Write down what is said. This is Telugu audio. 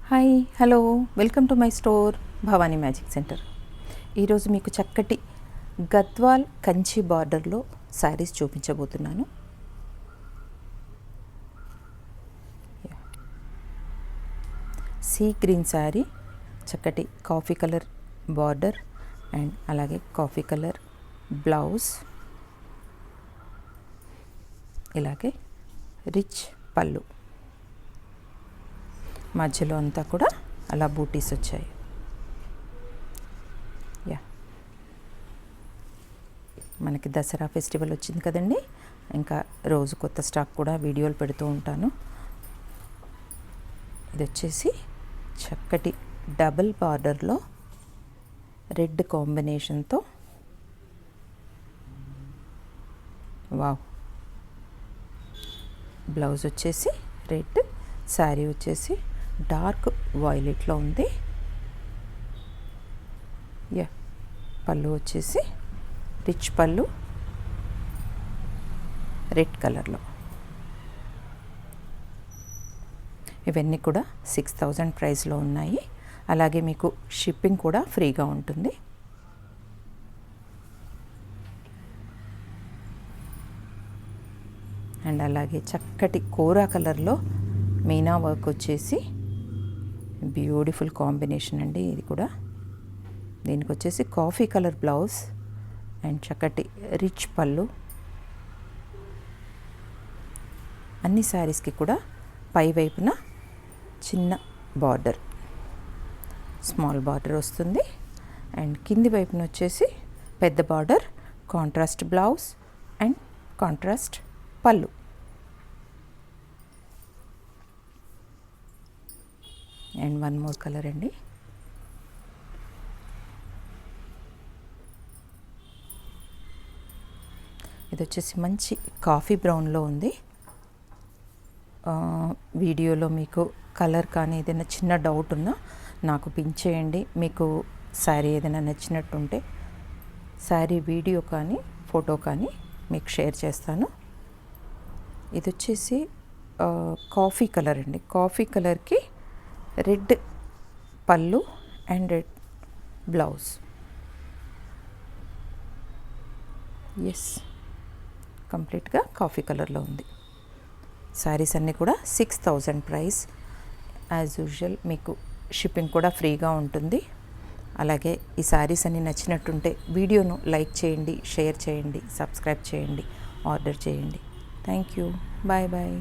Hi hello welcome to my store Bhavani magic centre. ఈరోజు మీకు చక్కటి గద్వాల్ కంచి బార్డర్లో శారీస్ చూపించబోతున్నాను. సీ గ్రీన్ శారీ, చక్కటి కాఫీ కలర్ బార్డర్ అండ్ అలాగే కాఫీ కలర్ బ్లౌజ్, ఇలాగే రిచ్ పళ్ళు, మధ్యలో అంతా కూడా అలా బూటీస్ వచ్చాయి. మనకి దసరా ఫెస్టివల్ వచ్చింది కదండి, ఇంకా రోజు కొత్త స్టాక్ కూడా వీడియోలు పెడుతూ ఉంటాను. ఇది వచ్చేసి చక్కటి డబుల్ బార్డర్లో రెడ్ కాంబినేషన్తో, వావ్, బ్లౌజ్ వచ్చేసి రెడ్, శారీ వచ్చేసి డార్క్ వైలెట్లో ఉంది. పళ్ళు వచ్చేసి రిచ్ పళ్ళు రెడ్ కలర్లో. ఇవన్నీ కూడా 6000 ప్రైస్లో ఉన్నాయి. అలాగే మీకు షిప్పింగ్ కూడా ఫ్రీగా ఉంటుంది. అండ్ అలాగే చక్కటి కోరా కలర్లో మీనా వర్క్ వచ్చేసి బ్యూటిఫుల్ కాంబినేషన్ అండి. ఇది కూడా దీనికి వచ్చేసి కాఫీ కలర్ బ్లౌజ్ అండ్ చక్కటి రిచ్ పళ్ళు. అన్ని శారీస్కి కూడా పై వైపున చిన్న బార్డర్, స్మాల్ బార్డర్ వస్తుంది అండ్ కింది వైపున వచ్చేసి పెద్ద border, contrast blouse and contrast పళ్ళు. అండ్ వన్ మోర్ కలర్ అండి. ఇది వచ్చేసి మంచి కాఫీ బ్రౌన్లో ఉంది. వీడియోలో మీకు కలర్ కానీ ఏదైనా చిన్న డౌట్ ఉన్నా నాకు పిన్ చేయండి. మీకు శారీ ఏదైనా నచ్చినట్టుంటే శారీ వీడియో కానీ ఫోటో కానీ మీకు షేర్ చేస్తాను. ఇది వచ్చేసి కాఫీ కలర్ అండి. కాఫీ కలర్కి రెడ్ పళ్ళు అండ్ రెడ్ బ్లౌజ్. కంప్లీట్గా కాఫీ కలర్లో ఉంది. శారీస్ అన్నీ కూడా 6000 ప్రైస్. యాజ్ యూజువల్ మీకు షిప్పింగ్ కూడా ఫ్రీగా ఉంటుంది. అలాగే ఈ శారీస్ అన్నీ నచ్చినట్టుంటే వీడియోను లైక్ చేయండి, షేర్ చేయండి, సబ్స్క్రైబ్ చేయండి, ఆర్డర్ చేయండి. Thank you. Bye bye.